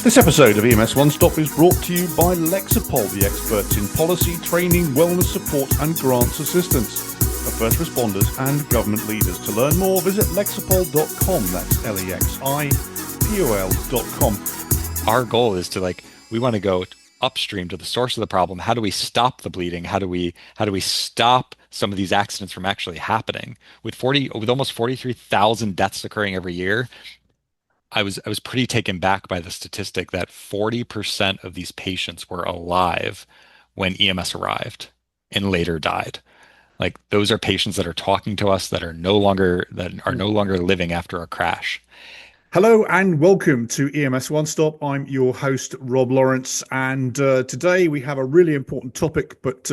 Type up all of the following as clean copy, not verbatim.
This episode of EMS One-Stop is brought to you by Lexipol, the experts in policy, training, wellness support and grants assistance for first responders and government leaders. To learn more, visit lexipol.com. That's lexipol.com. Our goal is to we want to go upstream to the source of the problem. How do we stop the bleeding? How do we stop some of these accidents from actually happening? With almost 43,000 deaths occurring every year, I was pretty taken back by the statistic that 40% of these patients were alive when EMS arrived and later died. Like those are patients that are talking to us that are no longer living after a crash. Hello and welcome to EMS One-Stop. I'm your host, Rob Lawrence, and today we have a really important topic. But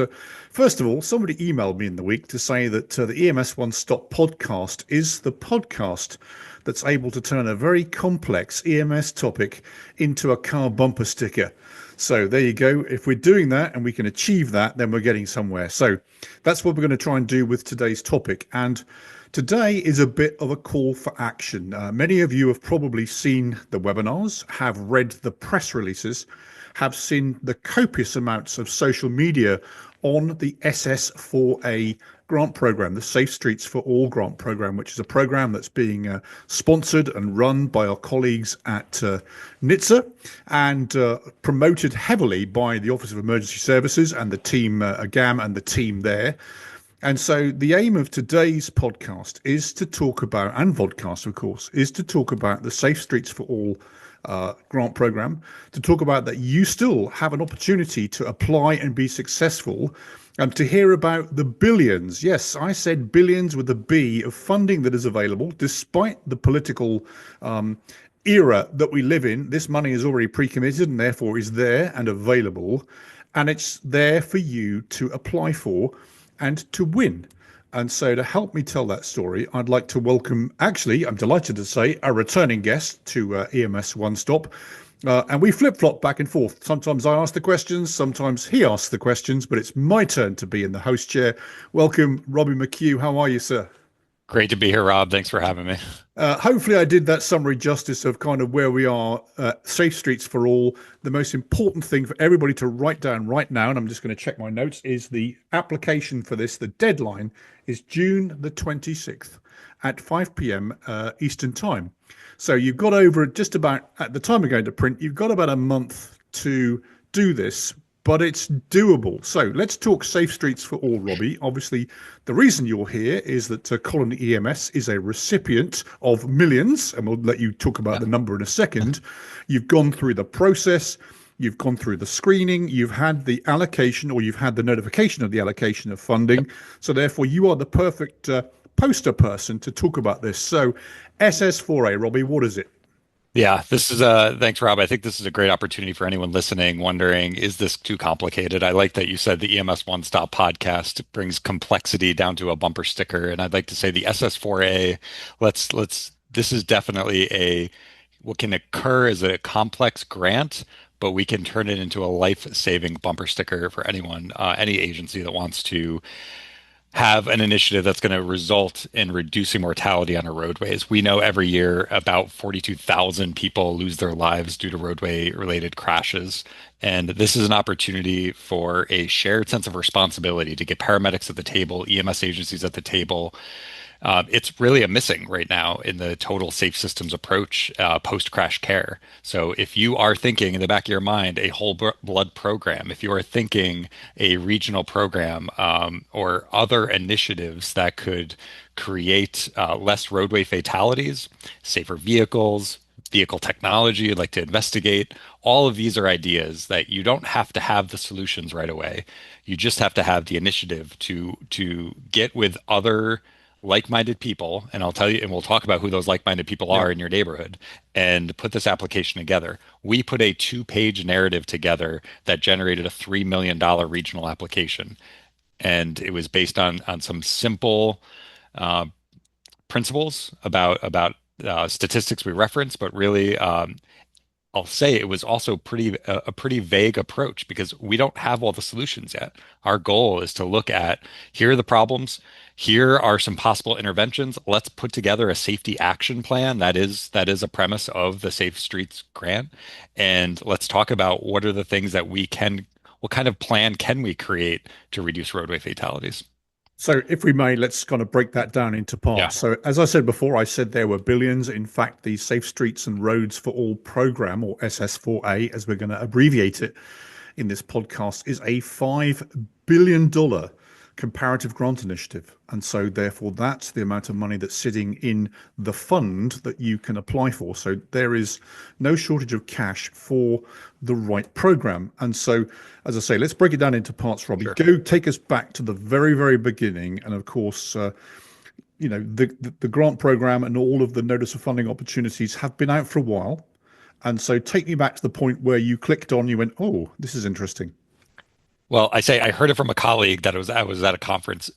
first of all, somebody emailed me in the week to say that the EMS One-Stop podcast is the podcast that's able to turn a very complex EMS topic into a car bumper sticker. So there you go. If we're doing that and we can achieve that, then we're getting somewhere. So that's what we're going to try and do with today's topic. And today is a bit of a call for action. Many of you have probably seen the webinars, have read the press releases, have seen the copious amounts of social media on the SS4A grant program, the Safe Streets for All grant program, which is a program that's being sponsored and run by our colleagues at NHTSA and promoted heavily by the Office of Emergency Services and the team, AGAM and the team there. And so the aim of today's podcast is to talk about, and vodcast, of course, is to talk about the Safe Streets for All grant program, to talk about that you still have an opportunity to apply and be successful, and to hear about the billions, yes, I said billions with a B, of funding that is available, despite the political era that we live in. This money is already pre-committed and therefore is there and available, and it's there for you to apply for and to win. And so to help me tell that story, I'd like to welcome, actually, I'm delighted to say, a returning guest to EMS One-Stop. And we flip-flop back and forth. Sometimes I ask the questions, sometimes he asks the questions, but it's my turn to be in the host chair. Welcome, Robbie MacCue. How are you, sir? Great to be here, Rob. Thanks for having me. Hopefully I did that summary justice of kind of where we are. Safe Streets for All. The most important thing for everybody to write down right now, and I'm just going to check my notes, is the application for this. The deadline is June the 26th at 5 p.m. Eastern time. So you've got over just about, at the time we're going to print, you've got about a month to do this, but it's doable. So let's talk Safe Streets for All, Robbie. Obviously, the reason you're here is that Colonie EMS is a recipient of millions, and we'll let you talk about the number in a second. You've gone through the process, you've gone through the screening, you've had the allocation, or you've had the notification of the allocation of funding. So therefore, you are the perfect poster person to talk about this. So SS4A, Robbie, what is it? Yeah, thanks, Rob. I think this is a great opportunity for anyone listening, wondering, is this too complicated? I like that you said the EMS One-Stop podcast brings complexity down to a bumper sticker. And I'd like to say the SS4A, this is definitely what can occur as a complex grant, but we can turn it into a life-saving bumper sticker for anyone, any agency that wants to have an initiative that's going to result in reducing mortality on our roadways. We know every year about 42,000 people lose their lives due to roadway-related crashes. And this is an opportunity for a shared sense of responsibility to get paramedics at the table, EMS agencies at the table. It's really a missing right now in the total safe systems approach post-crash care. So if you are thinking in the back of your mind a whole blood program, if you are thinking a regional program or other initiatives that could create less roadway fatalities, safer vehicles, vehicle technology you'd like to investigate, all of these are ideas that you don't have to have the solutions right away. You just have to have the initiative to get with other like-minded people, and I'll tell you, and we'll talk about who those like-minded people are in your neighborhood, and put this application together. We put a 2-page narrative together that generated a $3 million regional application, and it was based on some simple principles about statistics we reference, but really I'll say it was also a pretty vague approach because we don't have all the solutions yet. Our goal is to look at here are the problems, here are some possible interventions. Let's put together a safety action plan. That is a premise of the Safe Streets grant, and let's talk about what are the things that what kind of plan can we create to reduce roadway fatalities? So, if we may, let's kind of break that down into Yeah, parts. So, as I said before, I said there were billions. In fact, the Safe Streets and Roads for All program, or SS4A, as we're going to abbreviate it in this podcast, is a $5 billion comparative grant initiative. And so, therefore, that's the amount of money that's sitting in the fund that you can apply for. So, there is no shortage of cash for the right program. And so, as I say, let's break it down into parts, Robbie. sure. Go take us back to the very, very beginning. And of course, the grant program and all of the notice of funding opportunities have been out for a while. And so, take me back to the point where you clicked on, you went, oh, this is interesting. Well, I heard it from a colleague that I was at a conference,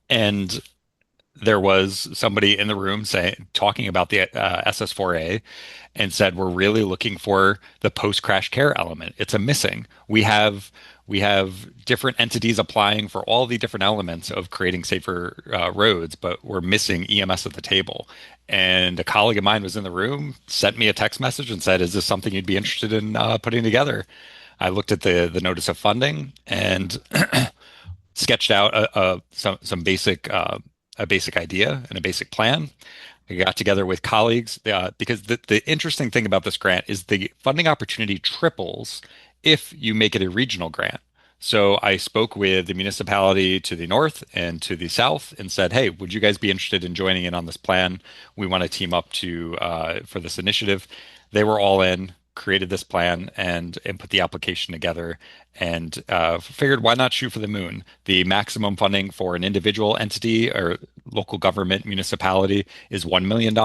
and there was somebody in the room saying talking about the SS4A and said we're really looking for the post-crash care element. It's a missing. We have different entities applying for all the different elements of creating safer roads, but we're missing EMS at the table. And a colleague of mine was in the room, sent me a text message and said, "Is this something you'd be interested in putting together?" I looked at the notice of funding and sketched out some basic a basic idea and a basic plan. I got together with colleagues because the interesting thing about this grant is the funding opportunity triples if you make it a regional grant. So I spoke with the municipality to the north and to the south and said, "Hey, would you guys be interested in joining in on this plan? We want to team up to for this initiative." They were all in, created this plan, and put the application together, and figured why not shoot for the moon? The maximum funding for an individual entity or local government municipality is $1 million.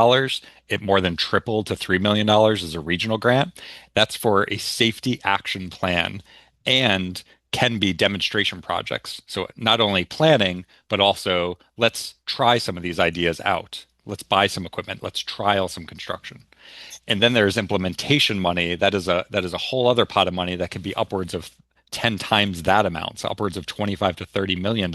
It more than tripled to $3 million as a regional grant. That's for a safety action plan and can be demonstration projects. So not only planning, but also let's try some of these ideas out. Let's buy some equipment. Let's trial some construction. And then there's implementation money. That is a whole other pot of money that could be upwards of 10 times that amount, so upwards of 25 to $30 million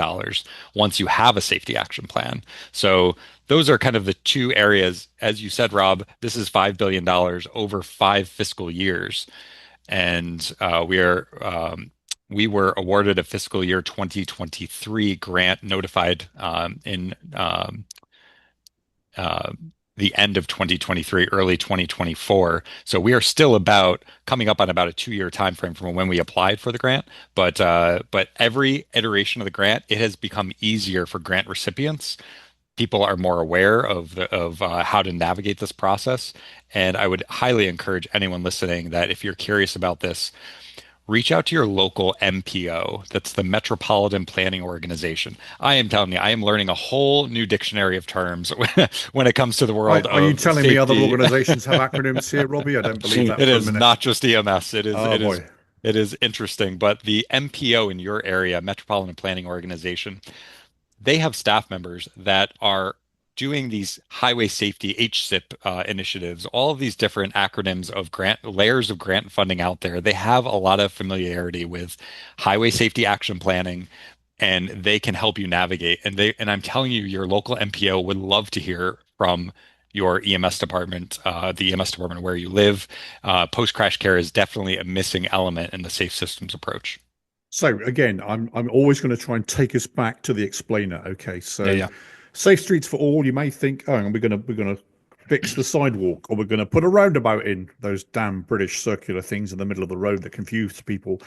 once you have a safety action plan. So those are kind of the two areas. As you said, Rob, this is $5 billion over 5 fiscal years. And we were awarded a fiscal year 2023 grant notified in uh, the end of 2023, early 2024. So we are still about coming up on about a 2 year time frame from when we applied for the grant. But every iteration of the grant, it has become easier for grant recipients. People are more aware of how to navigate this process, and I would highly encourage anyone listening that if you're curious about this, reach out to your local MPO. That's the Metropolitan Planning Organization. I am telling you, I am learning a whole new dictionary of terms when it comes to the world Are you of telling me other safety. organizations have acronyms here, Robbie? I don't believe that It for a is minute. not just EMS. Oh boy. It is interesting, but the MPO in your area, Metropolitan Planning Organization, they have staff members that are doing these highway safety HSIP initiatives, all of these different acronyms of grant layers of grant funding out there. They have a lot of familiarity with highway safety action planning, and they can help you navigate. And I'm telling you, your local MPO would love to hear from your EMS department, the EMS department where you live. Post crash care is definitely a missing element in the safe systems approach. So again, I'm always going to try and take us back to the explainer. Okay, Yeah, so yeah. safe streets for all. You may think, oh, we're gonna fix the sidewalk, or we're going to put a roundabout in. Those damn British circular things in the middle of the road that confuse people.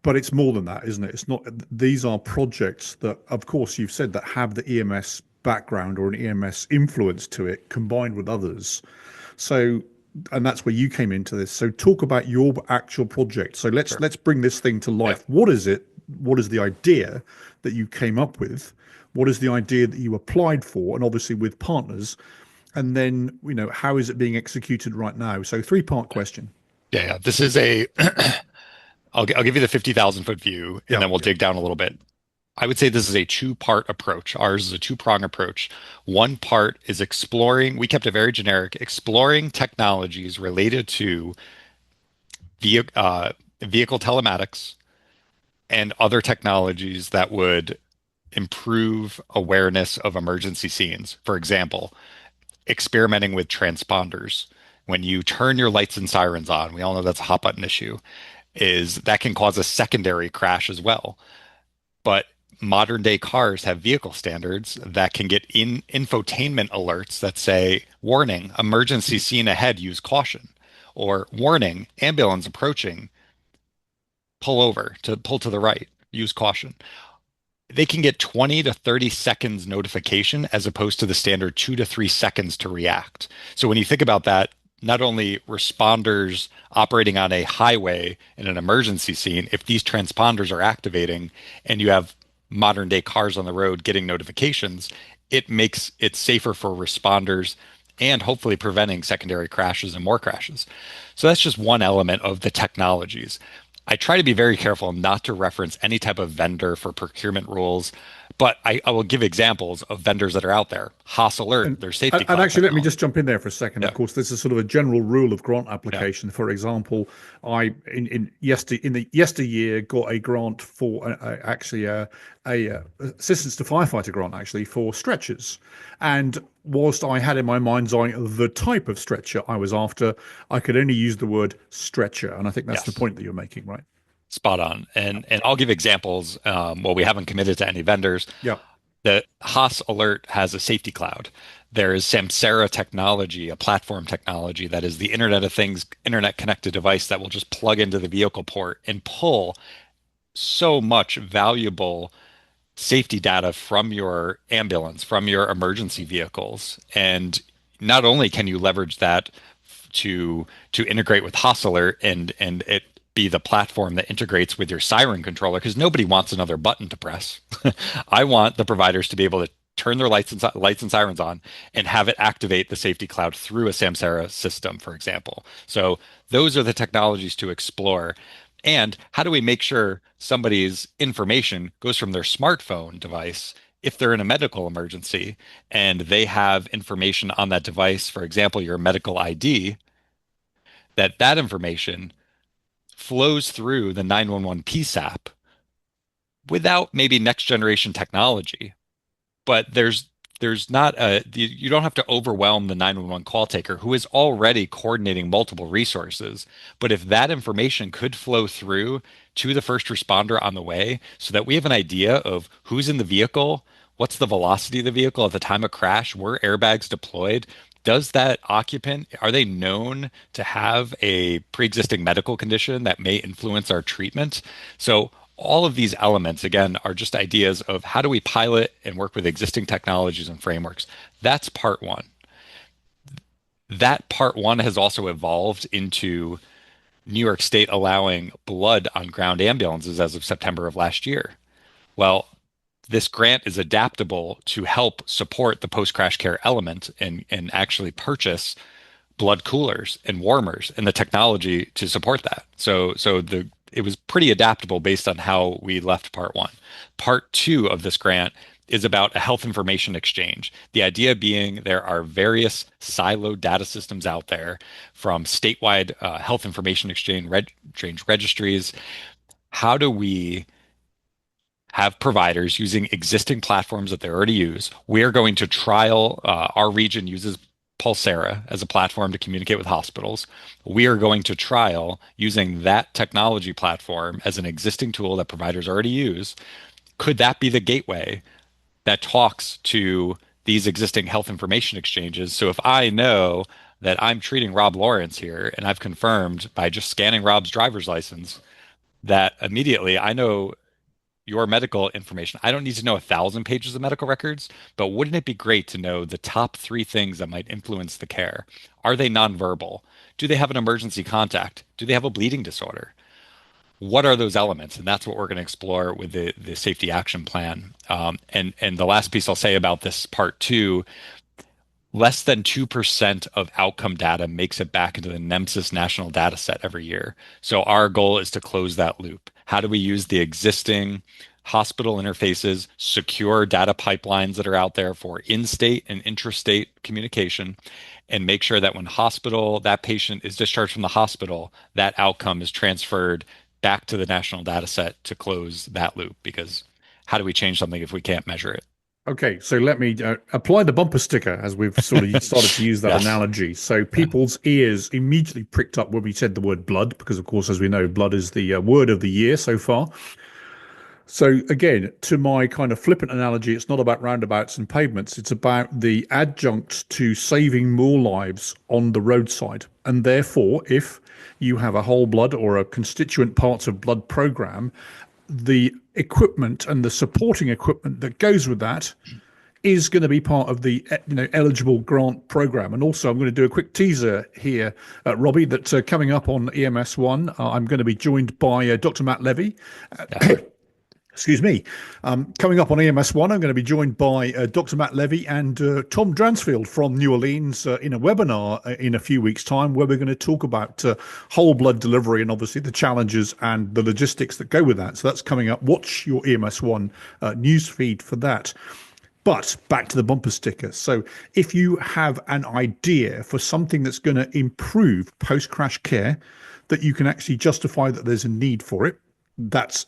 But it's more than that, isn't it? It's not. These are projects that, of course, you've said that have the EMS background or an EMS influence to it, combined with others. So, and that's where you came into this. So, talk about your actual project. So let's Sure. let's bring this thing to Yeah. life. What is it? What is the idea that you came up with? What is the idea that you applied for? And obviously with partners. And then, how is it being executed right now? So, three-part question. Yeah, yeah. This is a I'll give you the 50,000 foot view and Yeah. then we'll dig down a little bit. I would say this is a two-part approach. Ours is a two-prong approach. One part is exploring, we kept it very generic, exploring technologies related to vehicle telematics and other technologies that would improve awareness of emergency scenes. For example, experimenting with transponders. When you turn your lights and sirens on, we all know that's a hot button issue, is that can cause a secondary crash as well. But modern day cars have vehicle standards that can get in infotainment alerts that say, warning, emergency scene ahead, use caution, or warning, ambulance approaching, pull to the right, use caution. They can get 20 to 30 seconds notification as opposed to the standard 2 to 3 seconds to react. So when you think about that, not only responders operating on a highway in an emergency scene, if these transponders are activating and you have modern day cars on the road getting notifications, it makes it safer for responders and hopefully preventing secondary crashes and more crashes. So that's just one element of the technologies. I try to be very careful not to reference any type of vendor for procurement rules, but I will give examples of vendors that are out there. Haas Alert, And, their safety and cloud actually, let me technology. just jump in there for a second. Yeah, Of course, this is sort of a general rule of grant yeah, application. For example, I in the yesteryear got a grant for actually a assistance to firefighter grant actually for stretchers, and whilst I had in my mind's eye the type of stretcher I was after, I could only use the word stretcher, and I think that's the yes. point that you're making, right? Spot on. And I'll give examples. Well, we haven't committed to any vendors. Yeah. The Haas Alert has a safety cloud. There is Samsara technology, a platform technology that is the Internet of Things, internet connected device that will just plug into the vehicle port and pull so much valuable safety data from your ambulance, from your emergency vehicles. And not only can you leverage that to integrate with Haas Alert and it be the platform that integrates with your siren controller, because nobody wants another button to press. I want the providers to be able to turn their lights and sirens on and have it activate the safety cloud through a Samsara system, for example. So those are the technologies to explore. And how do we make sure somebody's information goes from their smartphone device if they're in a medical emergency and they have information on that device, for example, your medical ID, that information flows through the 911 PSAP without maybe next generation technology, but there's not a you don't have to overwhelm the 911 call taker who is already coordinating multiple resources. But if that information could flow through to the first responder on the way so that we have an idea of who's in the vehicle, what's the velocity of the vehicle at the time of crash, were airbags deployed, does that occupant, are they known to have a pre-existing medical condition that may influence our treatment? So all of these elements, again, are just ideas of how do we pilot and work with existing technologies and frameworks. That's part one. That part one has also evolved into New York State allowing blood on ground ambulances as of September of last year. Well, this grant is adaptable to help support the post crash care element and actually purchase blood coolers and warmers and the technology to support that. So it was pretty adaptable based on how we left part one. Part two of this grant is about a health information exchange. The idea being there are various siloed data systems out there from statewide health information exchange registries. How do we have providers using existing platforms that they already use? We are going to trial, our region uses Pulsera as a platform to communicate with hospitals. We are going to trial using that technology platform as an existing tool that providers already use. Could that be the gateway that talks to these existing health information exchanges? So if I know that I'm treating Rob Lawrence here and I've confirmed by just scanning Rob's driver's license that immediately I know your medical information. I don't need to know 1,000 pages of medical records, but wouldn't it be great to know the top three things that might influence the care? Are they nonverbal? Do they have an emergency contact? Do they have a bleeding disorder? What are those elements? And that's what we're going to explore with the safety action plan. And the last piece I'll say about this part two, less than 2% of outcome data makes it back into the NEMSIS national data set every year. So our goal is to close that loop. How do we use the existing hospital interfaces, secure data pipelines that are out there for in-state and intrastate communication, and make sure that when that patient is discharged from the hospital, that outcome is transferred back to the national data set to close that loop. Because how do we change something if we can't measure it? Okay, so let me apply the bumper sticker as we've sort of started to use that Yes. analogy. So Yeah. people's ears immediately pricked up when we said the word blood, because of course, as we know, blood is the word of the year so far. So again, to my kind of flippant analogy, it's not about roundabouts and pavements. It's about the adjunct to saving more lives on the roadside. And therefore, if you have a whole blood or a constituent parts of blood program, the equipment and the supporting equipment that goes with that is going to be part of the eligible grant program. And also, I'm going to do a quick teaser here, Robbie, that coming up on EMS One, I'm going to be joined by Dr. Matt Levy. Yeah. Excuse me. Coming up on EMS One, I'm going to be joined by Dr. Matt Levy and Tom Dransfield from New Orleans in a webinar in a few weeks' time, where we're going to talk about whole blood delivery and obviously the challenges and the logistics that go with that. So that's coming up. Watch your EMS One news feed for that. But back to the bumper sticker. So if you have an idea for something that's going to improve post-crash care, that you can actually justify that there's a need for it, that's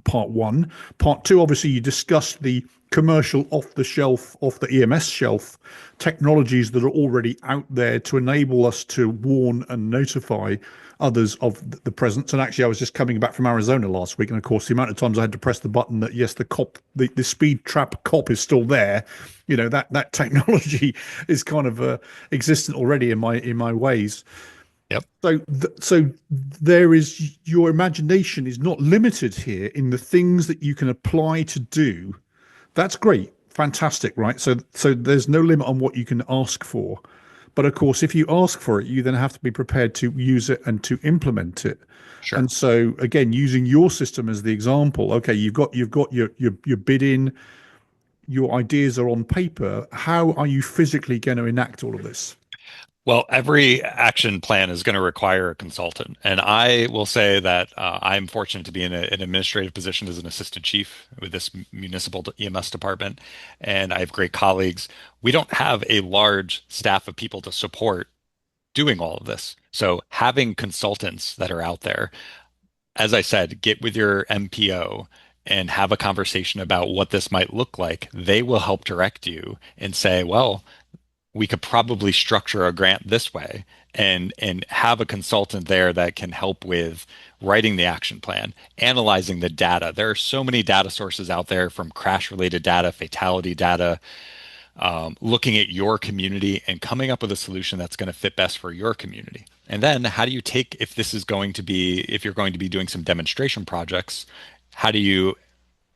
part one. Part two, obviously you discussed the commercial off the EMS shelf technologies that are already out there to enable us to warn and notify others of the presence. And actually, I was just coming back from Arizona last week, and of course, the amount of times I had to press the button that yes, the speed trap cop is still there. That technology is kind of existent already in my ways. Yep. So there is, your imagination is not limited here in the things that you can apply to do. That's great, fantastic, right? So there's no limit on what you can ask for. But of course, if you ask for it, you then have to be prepared to use it and to implement it. Sure. And so again, using your system as the example, okay, you've got your bid in, your ideas are on paper. How are you physically going to enact all of this? Well, every action plan is going to require a consultant. And I will say that I'm fortunate to be in an administrative position as an assistant chief with this municipal EMS department. And I have great colleagues. We don't have a large staff of people to support doing all of this. So having consultants that are out there, as I said, get with your MPO and have a conversation about what this might look like. They will help direct you and say, well, we could probably structure a grant this way and have a consultant there that can help with writing the action plan, analyzing the data. There are so many data sources out there, from crash related data, fatality data, looking at your community and coming up with a solution that's going to fit best for your community. And then how do you take, if you're going to be doing some demonstration projects, how do you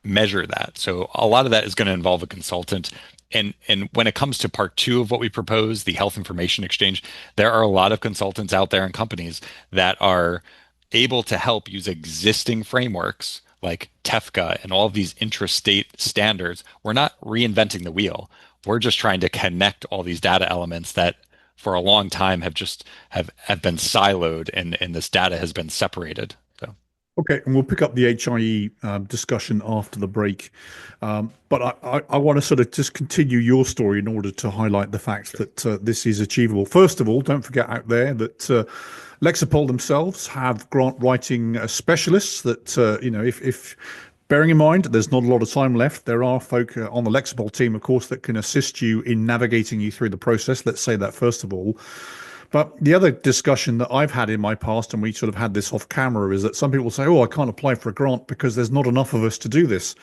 measure that? So a lot of that is going to involve a consultant. And when it comes to part two of what we propose, the health information exchange, there are a lot of consultants out there and companies that are able to help use existing frameworks like TEFCA and all of these intrastate standards. We're not reinventing the wheel. We're just trying to connect all these data elements that for a long time have been siloed, and this data has been separated. So Okay, and we'll pick up the HIE discussion after the break. But I want to sort of just continue your story in order to highlight the fact sure. that this is achievable. First of all, don't forget out there that Lexipol themselves have grant writing specialists that, if bearing in mind there's not a lot of time left, there are folk on the Lexipol team, of course, that can assist you in navigating you through the process. Let's say that first of all. But the other discussion that I've had in my past, and we sort of had this off camera, is that some people say, oh, I can't apply for a grant because there's not enough of us to do this.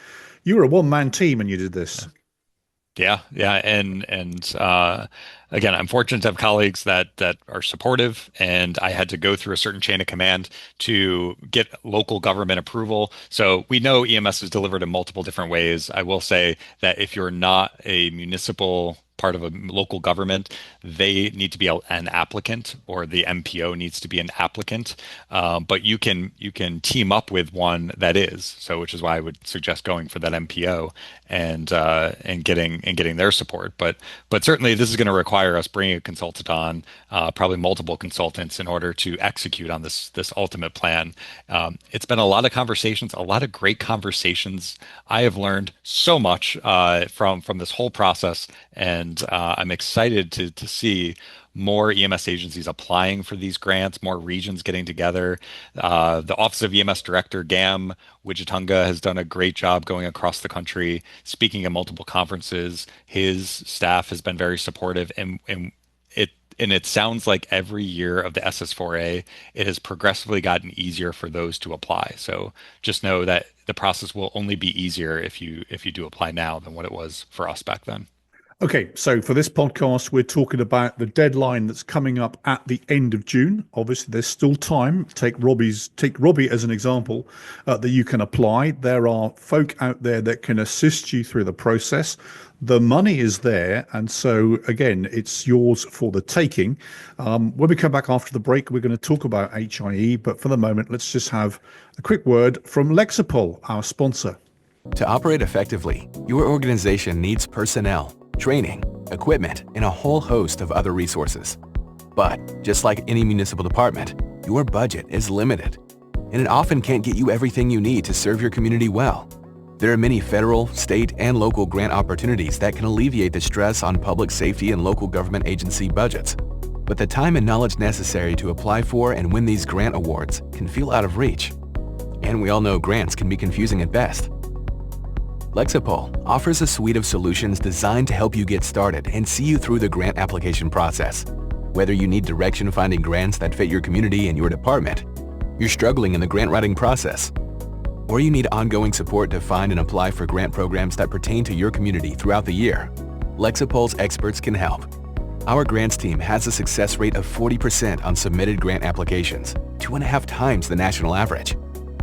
You were a one-man team and you did this. Yeah, and again, I'm fortunate to have colleagues that are supportive, and I had to go through a certain chain of command to get local government approval. So we know EMS is delivered in multiple different ways. I will say that if you're not a municipal part of a local government, they need to be an applicant, or the MPO needs to be an applicant. But you can team up with one that is. So, which is why I would suggest going for that MPO and getting their support. But certainly this is going to require us bringing a consultant on, probably multiple consultants, in order to execute on this ultimate plan. It's been a lot of conversations, a lot of great conversations. I have learned so much from this whole process, and I'm excited to see more EMS agencies applying for these grants, more regions getting together. The Office of EMS Director, GAM Wijitunga, has done a great job going across the country, speaking at multiple conferences. His staff has been very supportive, and it sounds like every year of the SS4A, it has progressively gotten easier for those to apply. So just know that the process will only be easier if you do apply now than what it was for us back then. Okay, so for this podcast, we're talking about the deadline that's coming up at the end of June. Obviously, there's still time. Take Robbie as an example, that you can apply. There are folk out there that can assist you through the process. The money is there, and so again, it's yours for the taking. When we come back after the break, we're going to talk about HIE, but for the moment, let's just have a quick word from Lexipol, our sponsor. To operate effectively, your organization needs personnel, training, equipment, and a whole host of other resources. But just like any municipal department, your budget is limited, and it often can't get you everything you need to serve your community well. There are many federal, state, and local grant opportunities that can alleviate the stress on public safety and local government agency budgets. But the time and knowledge necessary to apply for and win these grant awards can feel out of reach. And we all know grants can be confusing at best. Lexipol offers a suite of solutions designed to help you get started and see you through the grant application process. Whether you need direction finding grants that fit your community and your department, you're struggling in the grant writing process, or you need ongoing support to find and apply for grant programs that pertain to your community throughout the year, Lexipol's experts can help. Our grants team has a success rate of 40% on submitted grant applications, 2.5 times the national average.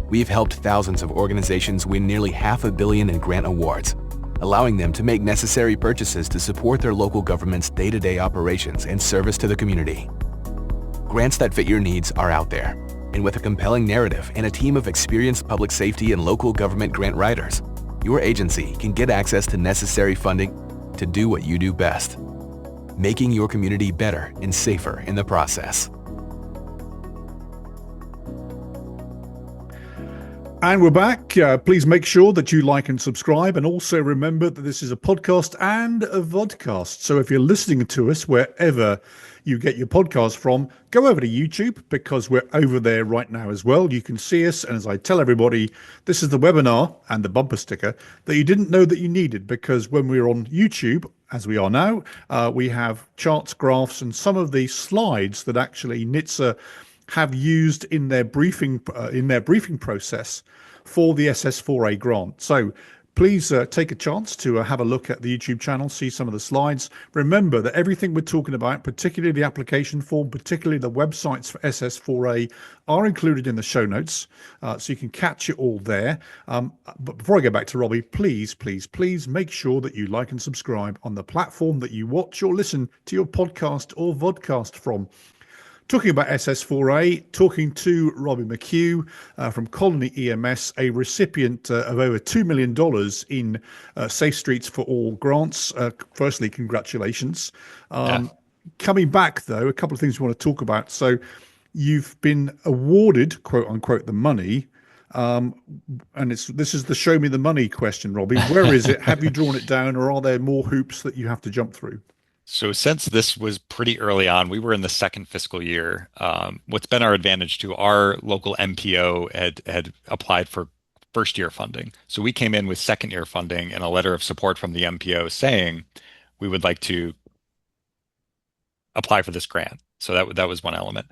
We've helped thousands of organizations win nearly $500 million in grant awards, allowing them to make necessary purchases to support their local government's day-to-day operations and service to the community. Grants that fit your needs are out there, and with a compelling narrative and a team of experienced public safety and local government grant writers, your agency can get access to necessary funding to do what you do best, making your community better and safer in the process. And we're back. Please make sure that you like and subscribe. And also remember that this is a podcast and a vodcast. So if you're listening to us wherever you get your podcast from, go over to YouTube, because we're over there right now as well. You can see us. And as I tell everybody, this is the webinar and the bumper sticker that you didn't know that you needed, because when we were on YouTube, as we are now, we have charts, graphs, and some of the slides that actually NHTSA have used in their briefing process for the SS4A grant. So please take a chance to have a look at the YouTube channel, see some of the slides. Remember that everything we're talking about, particularly the application form, particularly the websites for SS4A, are included in the show notes, so you can catch it all there. But before I go back to Robbie, please make sure that you like and subscribe on the platform that you watch or listen to your podcast or vodcast from. Talking about SS4A, talking to Robbie MacCue from Colonie EMS, a recipient of over $2 million in Safe Streets for All grants. Firstly, congratulations. Coming back, though, a couple of things we want to talk about. So you've been awarded, quote unquote, the money. And this is the show me the money question, Robbie. Where is it? Have you drawn it down, or are there more hoops that you have to jump through? So since this was pretty early on, we were in the second fiscal year. What's been our advantage to our local MPO had applied for first year funding. So we came in with second year funding and a letter of support from the MPO saying we would like to apply for this grant. So that was one element.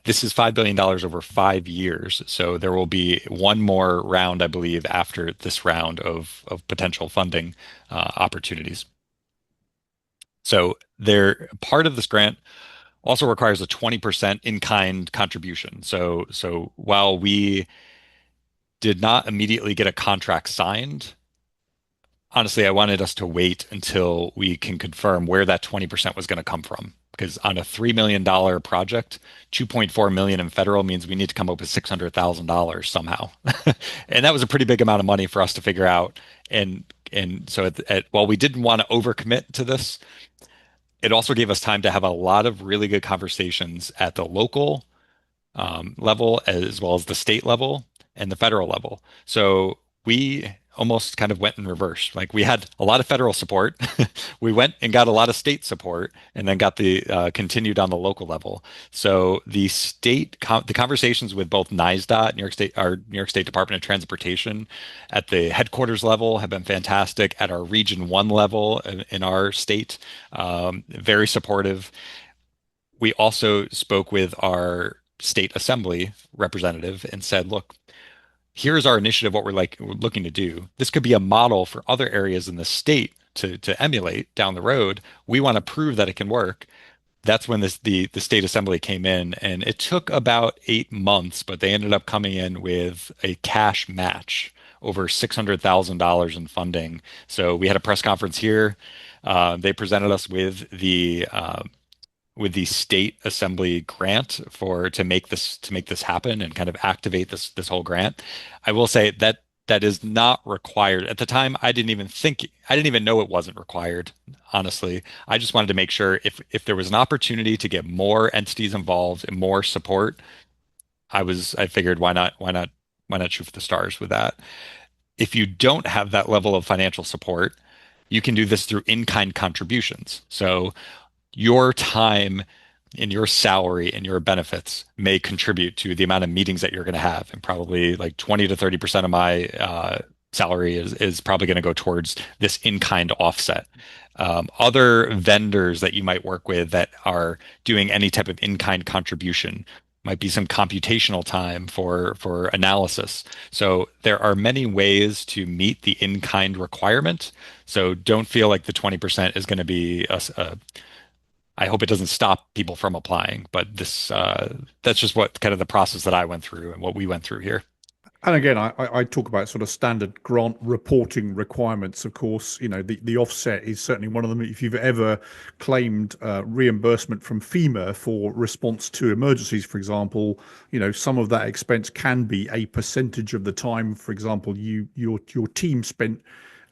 This is $5 billion over 5 years. So there will be one more round, I believe, after this round of potential funding opportunities. So part of this grant also requires a 20% in-kind contribution. So while we did not immediately get a contract signed, honestly, I wanted us to wait until we can confirm where that 20% was going to come from. Because on a $3 million project, 2.4 million in federal means we need to come up with $600,000 somehow. And that was a pretty big amount of money for us to figure out. And so while we didn't want to overcommit to this, it also gave us time to have a lot of really good conversations at the local level as well as the state level and the federal level. So we almost kind of went in reverse. Like we had a lot of federal support. We went and got a lot of state support and then got the continued on the local level. So the conversations with both NISDOT, New York State, our New York State Department of Transportation at the headquarters level have been fantastic. At our Region 1 level in our state, very supportive. We also spoke with our state assembly representative and said, look, here's our initiative, what we're looking to do. This could be a model for other areas in the state to emulate down the road. We want to prove that it can work. That's when the state assembly came in, and it took about 8 months, but they ended up coming in with a cash match over $600,000 in funding. So we had a press conference here. They presented us with the state assembly grant to make this happen and kind of activate this whole grant. I will say that is not required. At the time, I didn't even know it wasn't required, honestly. I just wanted to make sure if there was an opportunity to get more entities involved and more support, I figured why not shoot for the stars with that. If you don't have that level of financial support, you can do this through in-kind contributions. So your time and your salary and your benefits may contribute to the amount of meetings that you're going to have. And probably like 20 to 30% of my salary is probably going to go towards this in-kind offset. Other vendors that you might work with that are doing any type of in-kind contribution might be some computational time for analysis. So there are many ways to meet the in-kind requirement. So don't feel like the 20% is going to be I hope it doesn't stop people from applying, but that's just what kind of the process that I went through and what we went through here. And again, I talk about sort of standard grant reporting requirements. Of course, the offset is certainly one of them. If you've ever claimed reimbursement from FEMA for response to emergencies, for example, some of that expense can be a percentage of the time, for example, your team spent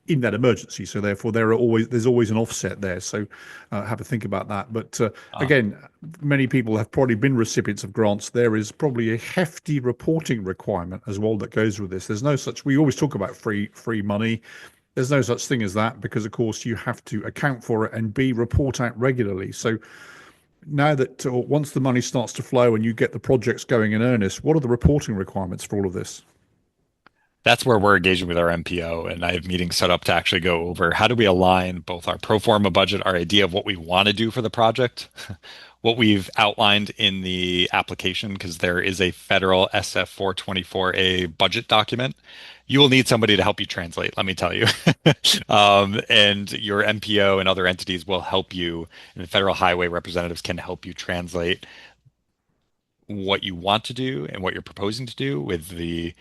in that emergency. So therefore, there's always an offset there. So have a think about that. But again, many people have probably been recipients of grants. There is probably a hefty reporting requirement as well that goes with this. There's no such. We always talk about free money. There's no such thing as that because, of course, you have to account for it and report out regularly. So now that once the money starts to flow and you get the projects going in earnest, what are the reporting requirements for all of this? That's where we're engaging with our MPO, and I have meetings set up to actually go over how do we align both our pro forma budget, our idea of what we want to do for the project, what we've outlined in the application, because there is a federal SF 424A budget document. You will need somebody to help you translate, let me tell you. And your MPO and other entities will help you, and the federal highway representatives can help you translate what you want to do and what you're proposing to do with the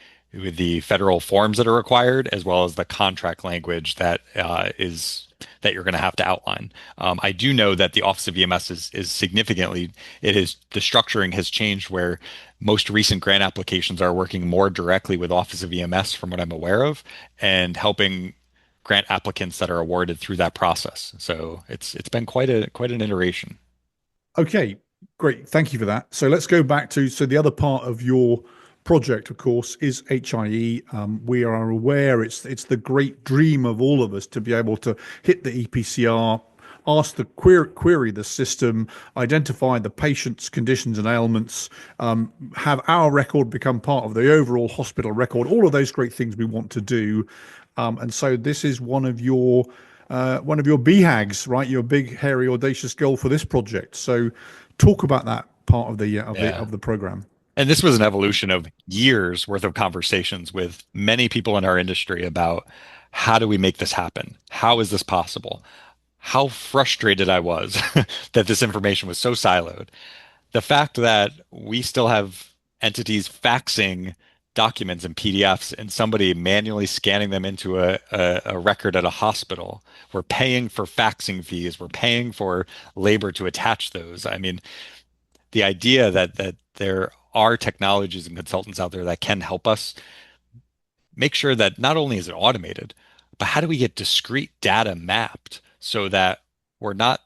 federal forms that are required, as well as the contract language that you're going to have to outline. I do know that the Office of EMS is significantly, the structuring has changed where most recent grant applications are working more directly with Office of EMS from what I'm aware of, and helping grant applicants that are awarded through that process. So it's been quite an iteration. Okay, great. Thank you for that. So let's go back to the other part of your project, of course, is HIE. We are aware it's the great dream of all of us to be able to hit the EPCR, ask the query the system, identify the patient's conditions and ailments, have our record become part of the overall hospital record, all of those great things we want to do. And so this is one of your BHAGs, right? Your big, hairy, audacious goal for this project. So talk about that part of the program. And this was an evolution of years worth of conversations with many people in our industry about how do we make this happen? How is this possible? How frustrated I was that this information was so siloed. The fact that we still have entities faxing documents and PDFs and somebody manually scanning them into a record at a hospital. We're paying for faxing fees. We're paying for labor to attach those. I mean, the idea that there are technologies and consultants out there that can help us make sure that not only is it automated, but how do we get discrete data mapped so that we're not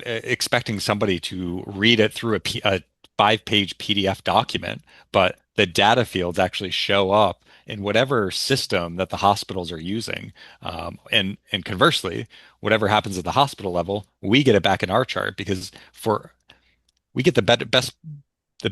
expecting somebody to read it through a 5-page PDF document, but the data fields actually show up in whatever system that the hospitals are using. And conversely, whatever happens at the hospital level, we get it back in our chart because we get the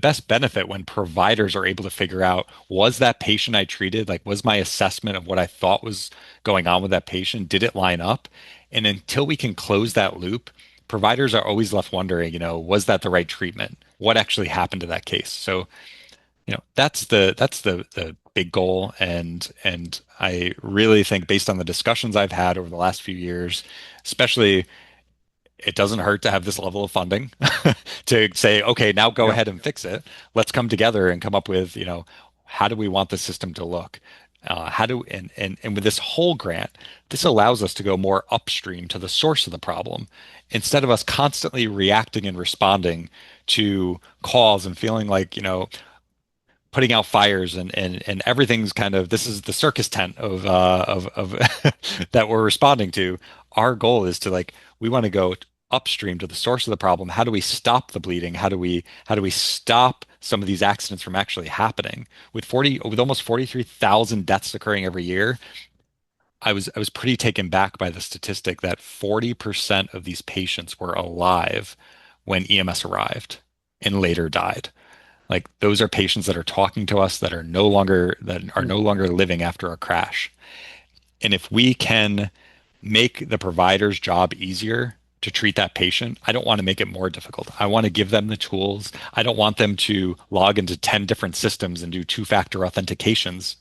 best benefit when providers are able to figure out, was that patient I treated, like was my assessment of what I thought was going on with that patient, did it line up? And until we can close that loop, providers are always left wondering, was that the right treatment? What actually happened to that case? So, that's the big goal. And I really think based on the discussions I've had over the last few years, especially, it doesn't hurt to have this level of funding to say, okay, now go Yeah. ahead and fix it. Let's come together and come up with, how do we want the system to look? And with this whole grant, this allows us to go more upstream to the source of the problem instead of us constantly reacting and responding to calls and feeling like, putting out fires and everything's kind of, this is the circus tent of that we're responding to. Our goal is to, like, we want to go upstream to the source of the problem. How do we stop the bleeding? How do we stop some of these accidents from actually happening? With almost 43,000 deaths occurring every year, I was pretty taken back by the statistic that 40% of these patients were alive when EMS arrived and later died. Like, those are patients that are talking to us that are no longer living after a crash. And if we can make the provider's job easier to treat that patient, I don't want to make it more difficult. I want to give them the tools. I don't want them to log into 10 different systems and do two-factor authentications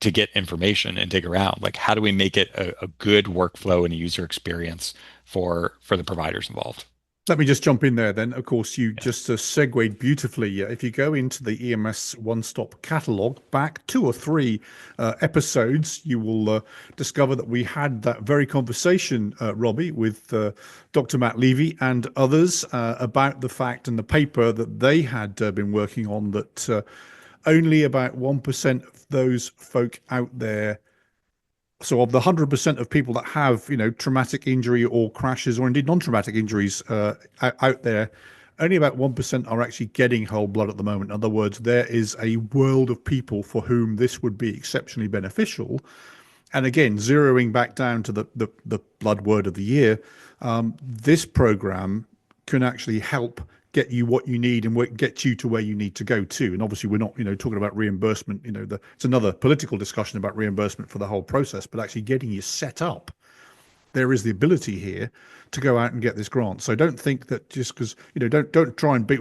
to get information and dig around. Like, how do we make it a good workflow and a user experience for the providers involved? Let me just jump in there then. Of course, you just segued beautifully. If you go into the EMS One-Stop catalog back 2 or 3 episodes, you will discover that we had that very conversation, Robbie, with Dr. Matt Levy and others about the fact and the paper that they had been working on, that only about 1% of those folk out there. So of the 100% of people that have, traumatic injury or crashes or indeed non-traumatic injuries out there, only about 1% are actually getting whole blood at the moment. In other words, there is a world of people for whom this would be exceptionally beneficial. And again, zeroing back down to the blood word of the year, this program can actually help get you what you need and get you to where you need to go to. And obviously, we're not, talking about reimbursement. It's another political discussion about reimbursement for the whole process, but actually getting you set up. There is the ability here to go out and get this grant. So don't think that just because, don't try and beat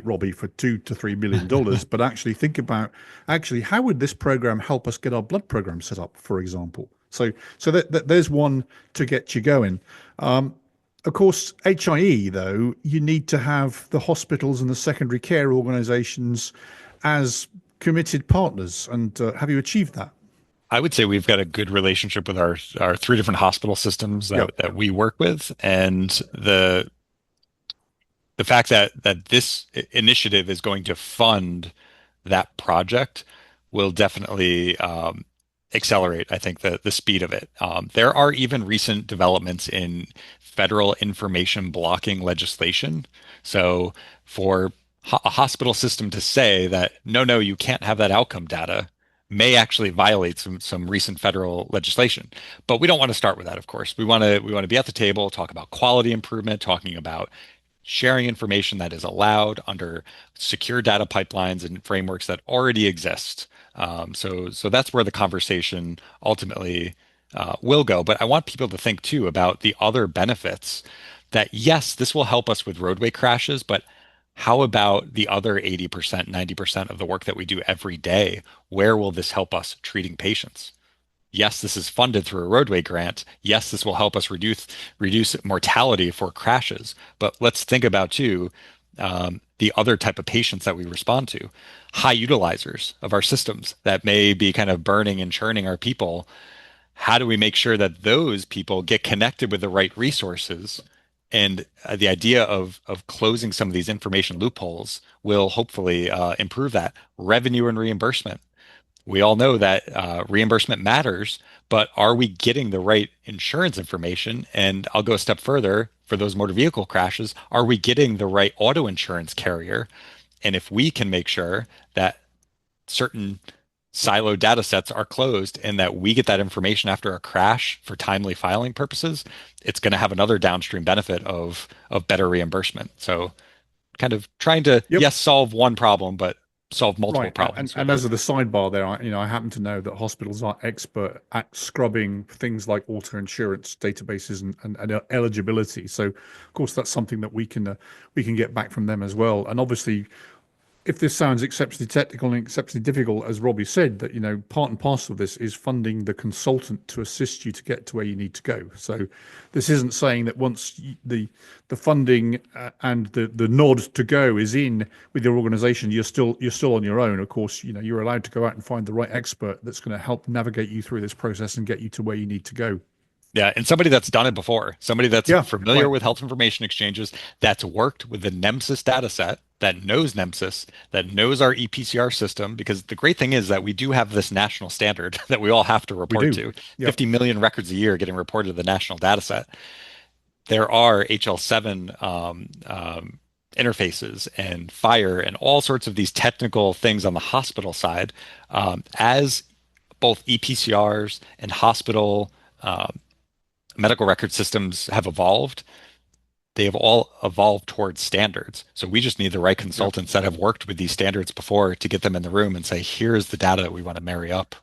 Robbie for $2 to $3 million, but actually think about how would this program help us get our blood program set up, for example. So there's one to get you going. Of course, HIE, though, you need to have the hospitals and the secondary care organizations as committed partners. And have you achieved that? I would say we've got a good relationship with our 3 different hospital systems that we work with. And the fact that this initiative is going to fund that project will definitely accelerate, I think, the speed of it. There are even recent developments in federal information blocking legislation. So for a hospital system to say that, no, you can't have that outcome data, may actually violate some recent federal legislation. But we don't want to start with that, of course. We want to be at the table, talk about quality improvement, talking about sharing information that is allowed under secure data pipelines and frameworks that already exist. So that's where the conversation ultimately will go. But I want people to think too about the other benefits that, yes, this will help us with roadway crashes, but how about the other 80%, 90% of the work that we do every day? Where will this help us treating patients? Yes, this is funded through a roadway grant. Yes, this will help us reduce mortality for crashes. But let's think about too, the other type of patients that we respond to, high utilizers of our systems that may be kind of burning and churning our people. How do we make sure that those people get connected with the right resources? And the idea of closing some of these information loopholes will hopefully improve that revenue and reimbursement. We all know that reimbursement matters, but are we getting the right insurance information? And I'll go a step further for those motor vehicle crashes. Are we getting the right auto insurance carrier? And if we can make sure that certain siloed data sets are closed and that we get that information after a crash for timely filing purposes, it's going to have another downstream benefit of better reimbursement. So kind of trying to, Yep. yes, solve one problem, but solve multiple Right. problems. And as of the sidebar there, I happen to know that hospitals are expert at scrubbing things like auto insurance databases and eligibility. So, of course, that's something that we can get back from them as well. And obviously, if this sounds exceptionally technical and exceptionally difficult, as Robbie said, that part and parcel of this is funding the consultant to assist you to get to where you need to go. So this isn't saying that once the funding and the nod to go is in with your organization, you're still on your own. Of course, you're allowed to go out and find the right expert that's going to help navigate you through this process and get you to where you need to go. Yeah, and somebody that's done it before, somebody that's Yeah, familiar right. with health information exchanges, that's worked with the NEMSIS data set, that knows NEMSIS, that knows our EPCR system, because the great thing is that we do have this national standard that we all have to We report do. to. Yeah. 50 million records a year getting reported to the national data set. There are HL7 interfaces and fire and all sorts of these technical things on the hospital side. As both EPCRs and hospital medical record systems have evolved, they have all evolved towards standards. So we just need the right Yeah. consultants that have worked with these standards before to get them in the room and say, here's the data that we want to marry up.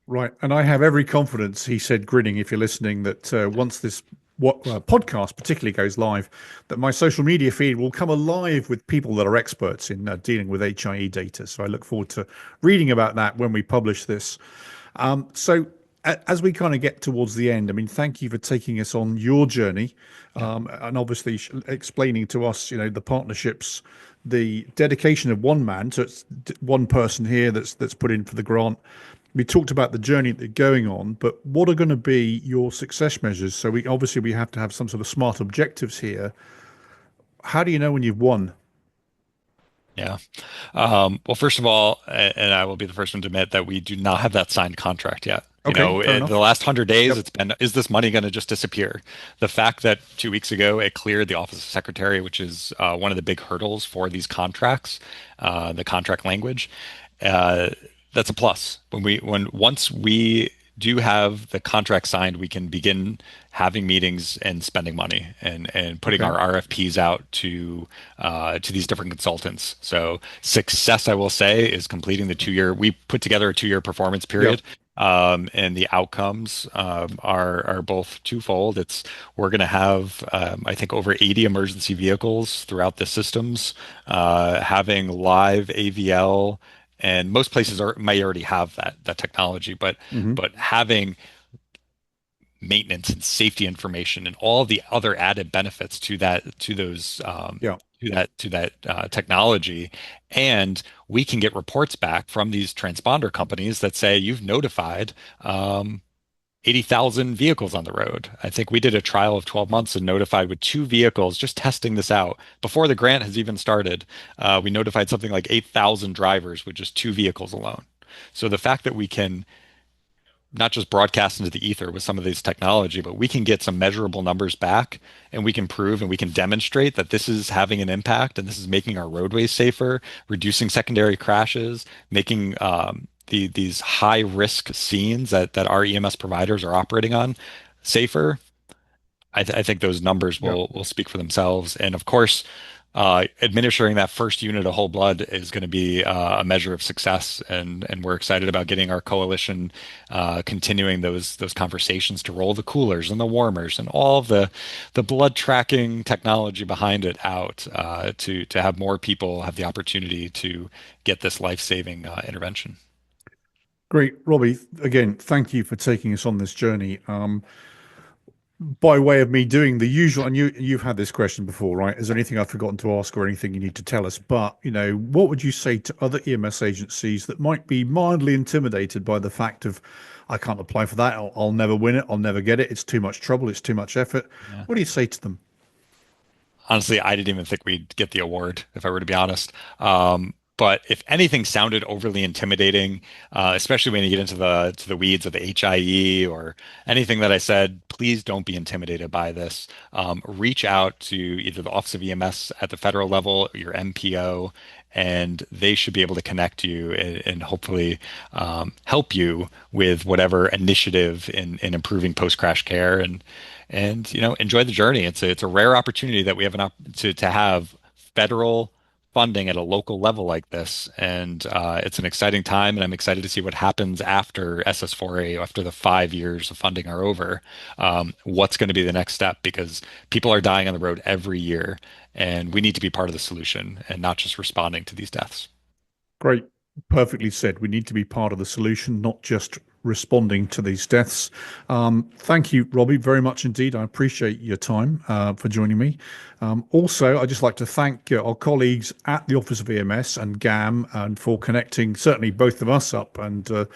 Right. And I have every confidence, he said, grinning, if you're listening, that once this podcast particularly goes live, that my social media feed will come alive with people that are experts in dealing with HIE data. So I look forward to reading about that when we publish this. So as we kind of get towards the end, I mean, thank you for taking us on your journey, and obviously explaining to us, the partnerships, the dedication of one man. So it's one person here that's put in for the grant. We talked about the journey that you're going on, but what are going to be your success measures? So we have to have some sort of smart objectives here. How do you know when you've won? Yeah. Well, first of all, and I will be the first one to admit that we do not have that signed contract yet. Okay, fair The enough. last 100 days, Yep. it's been, is this money going to just disappear? The fact that 2 weeks ago it cleared the Office of Secretary, which is one of the big hurdles for these contracts, the contract language, uh, that's a plus. Once we do have the contract signed, we can begin having meetings and spending money and putting Okay. our RFPs out to these different consultants. So success, I will say, is completing the 2 year. We put together a 2 year performance Yep. period. And the outcomes are both twofold. We're going to have I think over 80 emergency vehicles throughout the systems, having live AVL, and most places may already have that technology, but Hmm. having maintenance and safety information and all the other added benefits to those Yeah. to that technology. And we can get reports back from these transponder companies that say you've notified 80,000 vehicles on the road. I think we did a trial of 12 months and notified with 2 vehicles, just testing this out before the grant has even started. We notified something like 8,000 drivers with just 2 vehicles alone. So the fact that we can not just broadcast into the ether with some of this technology, but we can get some measurable numbers back, and we can prove and we can demonstrate that this is having an impact and this is making our roadways safer, reducing secondary crashes, making these high risk scenes that our EMS providers are operating on safer. I think those numbers Yeah. will speak for themselves. And of course, administering that first unit of whole blood is going to be a measure of success, and we're excited about getting our coalition continuing those conversations to roll the coolers and the warmers and all of the blood tracking technology behind it out to have more people have the opportunity to get this life-saving intervention. Great, Robbie. Again, thank you for taking us on this journey. by way of me doing the usual, and you've had this question before, right? Is there anything I've forgotten to ask or anything you need to tell us? But, what would you say to other EMS agencies that might be mildly intimidated by the fact of, I can't apply for that, I'll never win it, I'll never get it, it's too much trouble, it's too much effort. Yeah. What do you say to them? Honestly, I didn't even think we'd get the award, if I were to be honest. But if anything sounded overly intimidating, especially when you get into the weeds of the HIE or anything that I said, please don't be intimidated by this. Reach out to either the Office of EMS at the federal level, your MPO, and they should be able to connect you and hopefully help you with whatever initiative in improving post-crash care and enjoy the journey. It's a rare opportunity that we have to have federal funding at a local level like this, and it's an exciting time, and I'm excited to see what happens after SS4A, after the 5 years of funding are over. What's going to be the next step, because people are dying on the road every year, and we need to be part of the solution and not just responding to these deaths. Great. Perfectly said. We need to be part of the solution, not just responding to these deaths. Thank you, Robbie, very much indeed. I appreciate your time for joining me. Also, I'd just like to thank our colleagues at the Office of EMS and GAM and for connecting certainly both of us up. And for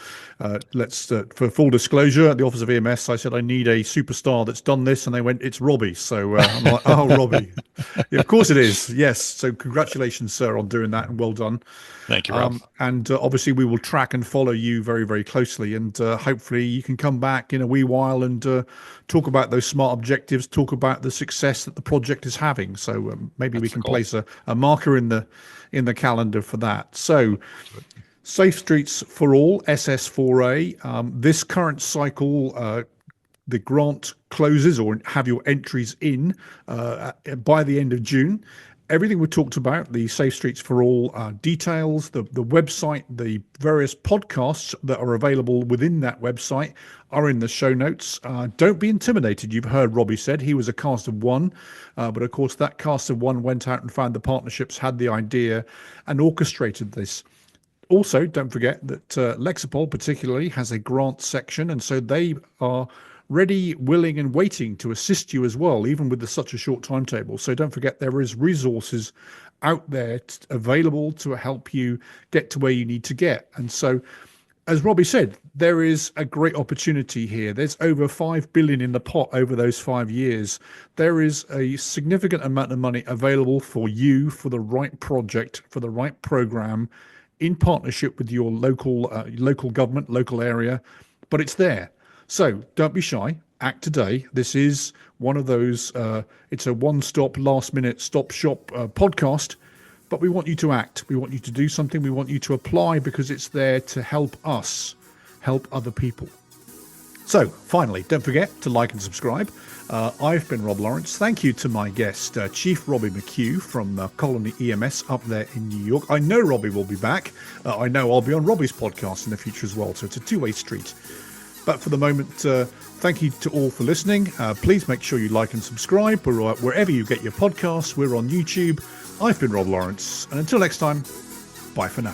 full disclosure, at the Office of EMS, I said, I need a superstar that's done this. And they went, it's Robbie. So I'm like, oh, Robbie. Yeah, of course it is. Yes. So congratulations, sir, on doing that, and well done. Thank you, Rob. And obviously we will track and follow you very, very closely. And hopefully you can come back in a wee while and talk about those SMART objectives, talk about the success that the project is having. So maybe we can place a marker in the calendar for that. So Safe Streets for All, SS4A. This current cycle, the grant closes or have your entries in by the end of June. Everything we talked about, the Safe Streets for All details, the website, the various podcasts that are available within that website are in the show notes. Don't be intimidated. You've heard Robbie said he was a cast of one, but of course that cast of one went out and found the partnerships, had the idea and orchestrated this. Also, don't forget that Lexipol particularly has a grant section, and so they are ready, willing and waiting to assist you as well, even with such a short timetable. So don't forget, there is resources out there available to help you get to where you need to get. And so, as Robbie said, there is a great opportunity here. There's over 5 billion in the pot over those 5 years. There is a significant amount of money available for you, for the right project, for the right program, in partnership with your local government, local area, but it's there. So don't be shy, act today. This is one of those, it's a one-stop, last-minute, stop-shop podcast, but we want you to act. We want you to do something. We want you to apply, because it's there to help us, help other people. So finally, don't forget to like and subscribe. I've been Rob Lawrence. Thank you to my guest, Chief Robbie MacCue from Colonie EMS up there in New York. I know Robbie will be back. I know I'll be on Robbie's podcast in the future as well. So it's a two-way street. But for the moment, thank you to all for listening. Please make sure you like and subscribe. We're wherever you get your podcasts. We're on YouTube. I've been Rob Lawrence. And until next time, bye for now.